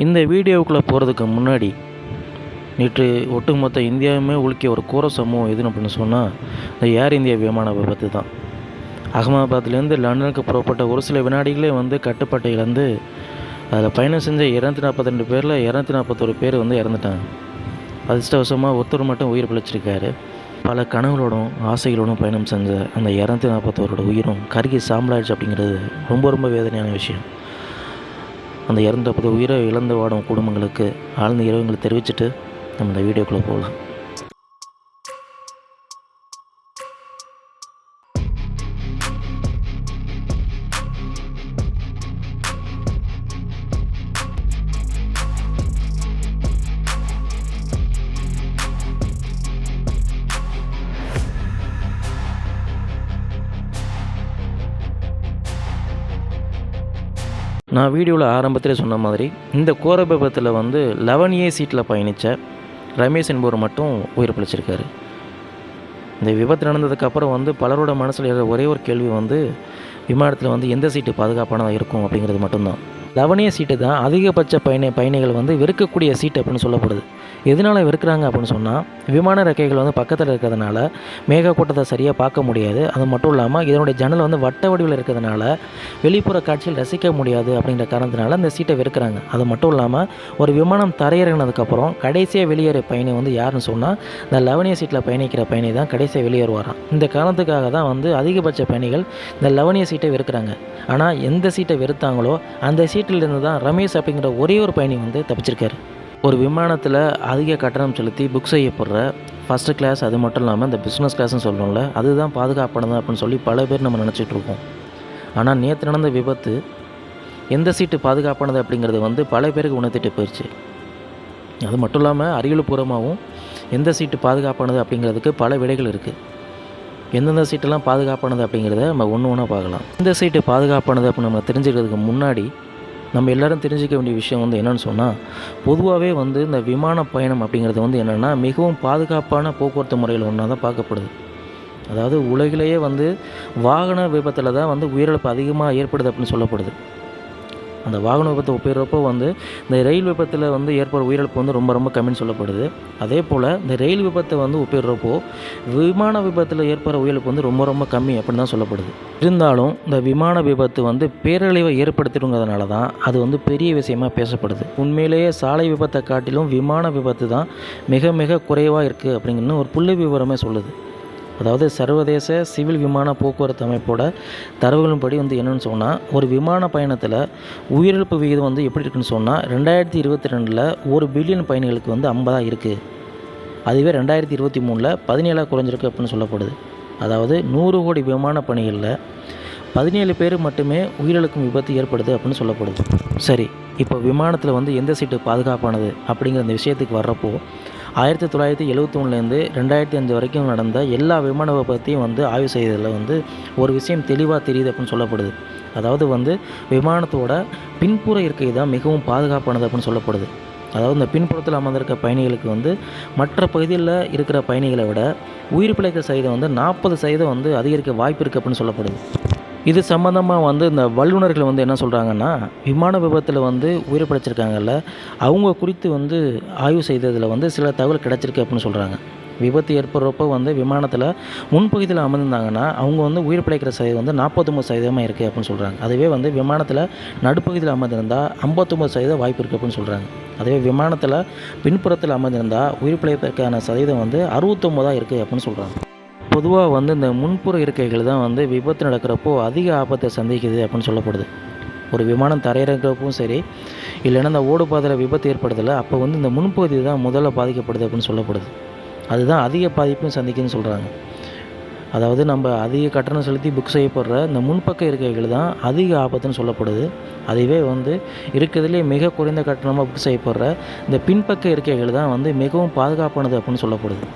இந்த வீடியோவுக்குள்ளே போகிறதுக்கு முன்னாடி நேற்று ஒட்டுமொத்த இந்தியாவுமே உலுக்கிய ஒரு கோர சம்பவம் எதுன்னு அப்படின்னு சொன்னால் இந்த ஏர் இந்தியா விமான விபத்து தான். அகமதாபாத்லேருந்து லண்டனுக்கு புறப்பட்ட ஒரு சில வினாடிகளே கட்டுப்பாட்டை இழந்து அதில் பயணம் செஞ்ச 242 பேரில் 241 பேர் இறந்துட்டாங்க. அதிர்ஷ்டவசமாக ஒருத்தர் மட்டும் உயிர் பிழைச்சிருக்காரு. பல கனவுகளோடும் ஆசைகளோடும் பயணம் செஞ்ச அந்த 241 உயிரும் கருகி சாம்பலாயிடுச்சு அப்படிங்கிறது ரொம்ப வேதனையான விஷயம். அந்த 240 உயிரை இழந்து வாடும் குடும்பங்களுக்கு ஆழ்ந்த இரவுகளை தெரிவிச்சுட்டு நம்ம இந்த வீடியோக்குள்ளே போகலாம். நான் வீடியோவில் ஆரம்பத்திலே சொன்ன மாதிரி இந்த கோர விபத்தில் 11A சீட்டில் பயணித்த ரமேஷ் என்பவர் மட்டும் உயிர் பிழைச்சிருக்காரு. இந்த விபத்து நடந்ததுக்கப்புறம் பலரோட மனசில் இருக்கிற ஒரே ஒரு கேள்வி விமானத்தில் எந்த சீட்டு பாதுகாப்பானதாக இருக்கும் அப்படிங்கிறது மட்டும்தான். 11A சீட்டு தான் அதிகபட்ச பயணிகள் வெறுக்கக்கூடிய சீட்டு அப்படின்னு சொல்லப்படுது. எதனால் வெறுக்கிறாங்க அப்படின்னு சொன்னால் விமான ரெக்கைகள் பக்கத்தில் இருக்கிறதுனால மேகக்கூட்டத்தை சரியாக பார்க்க முடியாது. அது மட்டும் இல்லாமல் இதனுடைய ஜன்னல் வட்ட வடிவில் இருக்கிறதுனால வெளிப்புற காட்சியில் ரசிக்க முடியாது அப்படிங்கிற காரணத்தினால இந்த சீட்டை வெறுக்கிறாங்க. அது மட்டும் இல்லாமல் ஒரு விமானம் தரையிறங்கினதுக்கப்புறம் கடைசியாக வெளியேற பயணி யாருன்னு சொன்னால் இந்த 11A சீட்டில் பயணிக்கிற பயணி தான் கடைசியாக வெளியேறுவாராம். இந்த காரணத்துக்காக தான் அதிகபட்ச பயணிகள் இந்த 11A சீட்டை வெறுக்கிறாங்க. ஆனால் எந்த சீட்டை வெறுத்தாங்களோ அந்த சீட்டிலிருந்து தான் ரமேஷ் அப்படிங்கிற ஒரே ஒரு பயணி தப்பிச்சிருக்காரு. ஒரு விமானத்தில் அதிக கட்டணம் செலுத்தி புக் செய்யப்படுற ஃபஸ்ட்டு கிளாஸ், அது மட்டும் இல்லாமல் இந்த பிஸ்னஸ் கிளாஸ்னு சொல்கிறோம்ல, அதுதான் பாதுகாப்பானது அப்படின்னு சொல்லி பல பேர் நம்ம நினச்சிட்ருக்கோம். ஆனால் நேற்று நடந்த விபத்து எந்த சீட்டு பாதுகாப்பானது அப்படிங்கிறது பல பேருக்கு உணர்த்திட்டு போயிடுச்சு. அது மட்டும் இல்லாமல் அறிவியல்பூர்வமாகவும் எந்த சீட்டு பாதுகாப்பானது அப்படிங்கிறதுக்கு பல விடைகள் இருக்குது. எந்தெந்த சீட்டெல்லாம் பாதுகாப்பானது அப்படிங்கிறத நம்ம ஒன்று பார்க்கலாம். இந்த சீட்டு பாதுகாப்பானது அப்படின்னு நம்ம தெரிஞ்சுக்கிறதுக்கு முன்னாடி நம்ம எல்லோரும் தெரிஞ்சிக்க வேண்டிய விஷயம் என்னென்னு சொன்னால், பொதுவாகவே இந்த விமான பயணம் அப்படிங்கிறது என்னென்னா மிகவும் பாதுகாப்பான போக்குவரத்து முறையில் ஒன்றா தான் பார்க்கப்படுது. அதாவது உலகிலேயே வாகன விபத்தில் தான் உயிரிழப்பு அதிகமாக ஏற்படுது அப்படின்னு சொல்லப்படுது. அந்த வாகன விபத்தை ஒப்பிடுறப்போ இந்த ரயில் விபத்தில் ஏற்படுற உயிரிழப்பு ரொம்ப கம்மின்னு சொல்லப்படுது. அதே போல் இந்த ரயில் விபத்தை ஒப்பிடுறப்போ விமான விபத்தில் ஏற்படுற உயிரிழப்பு ரொம்ப கம்மி அப்படின்னு தான் சொல்லப்படுது. இருந்தாலும் இந்த விமான விபத்து பேரழிவை ஏற்படுத்திடுங்கிறதுனால தான் அது பெரிய விஷயமாக பேசப்படுது. உண்மையிலேயே சாலை விபத்தை காட்டிலும் விமான விபத்து தான் மிக குறைவாக இருக்குது அப்படிங்கன்னு ஒரு புள்ளி விவரமே சொல்லுது. அதாவது சர்வதேச சிவில் விமான போக்குவரத்து அமைப்போட தரவுகளின்படி என்னென்னு சொன்னால், ஒரு விமான பயணத்தில் உயிரிழப்பு விகிதம் எப்படி இருக்குன்னு சொன்னால் 2022 1 பில்லியன் பயணிகளுக்கு 50 இருக்குது. அதுவே 2023 17 குறைஞ்சிருக்கு அப்படின்னு சொல்லப்படுது. அதாவது 100 கோடி விமான பணிகளில் 17 பேர் மட்டுமே உயிரிழக்கும் விபத்து ஏற்படுது அப்படின்னு சொல்லப்படுது. சரி, இப்போ விமானத்தில் எந்த சீட்டு பாதுகாப்பானது அப்படிங்கிற அந்த விஷயத்துக்கு வர்றப்போ 1971 2005 வரைக்கும் நடந்த எல்லா விமான விபத்தையும் ஆய்வு செய்ததில் ஒரு விஷயம் தெளிவாக தெரியுது அப்படின்னு சொல்லப்படுது. அதாவது விமானத்தோட பின்புற இருக்கை தான் மிகவும் பாதுகாப்பானது அப்படின்னு சொல்லப்படுது. அதாவது இந்த பின்புறத்தில் அமர்ந்திருக்க பயணிகளுக்கு மற்ற பகுதியில் இருக்கிற பயணிகளை விட உயிர் பிழைக்க சதவீதம் 40% அதிகரிக்க வாய்ப்பு இருக்குது அப்படின்னு சொல்லப்படுது. இது சம்மந்தமாக இந்த வல்லுநர்கள் என்ன சொல்கிறாங்கன்னா, விமான விபத்தில் உயிர் பிழைச்சிருக்காங்கல்ல, அவங்க குறித்து ஆய்வு செய்ததில் சில தகவல் கிடச்சிருக்கு அப்படின்னு சொல்கிறாங்க. விபத்து ஏற்படுறப்போ விமானத்தில் முன்பகுதியில் அமர்ந்தாங்கன்னா அவங்க உயிர் பிழைக்கிற சதவீதம் 49% இருக்குது அப்படின்னு சொல்கிறாங்க. அதுவே விமானத்தில் நடுப்பகுதியில் அமர்ந்திருந்தால் 59% வாய்ப்பு இருக்குது அப்படின்னு சொல்கிறாங்க. அதுவே விமானத்தில் பின்புறத்தில் அமர்ந்திருந்தால் உயிர் பிழைப்பதற்கான சதவீதம் 69 இருக்குது அப்படின்னு சொல்கிறாங்க. பொதுவாக இந்த முன்புற இருக்கைகள் தான் விபத்து நடக்கிறப்போ அதிக ஆபத்தை சந்திக்குது அப்படின்னு சொல்லப்படுது. ஒரு விமானம் தரையிறங்கிறப்பவும் சரி, இல்லைன்னா இந்த ஓடுபாதையில் விபத்து ஏற்படுதில்லை, அப்போ இந்த முன்பகுதி தான் முதல்ல பாதிக்கப்படுது அப்படின்னு சொல்லப்படுது. அதுதான் அதிக பாதிப்பும் சந்திக்குதுன்னு சொல்கிறாங்க. அதாவது நம்ம அதிக கட்டணம் செலுத்தி புக் செய்யப்படுற இந்த முன்பக்க இருக்கைகள் தான் அதிக ஆபத்துன்னு சொல்லப்படுது. அதுவே இருக்கிறதுலே மிக குறைந்த கட்டணமாக புக் செய்யப்படுற இந்த பின்பக்க இருக்கைகள் தான் மிகவும் பாதுகாப்பானது அப்படின்னு சொல்லப்படுது.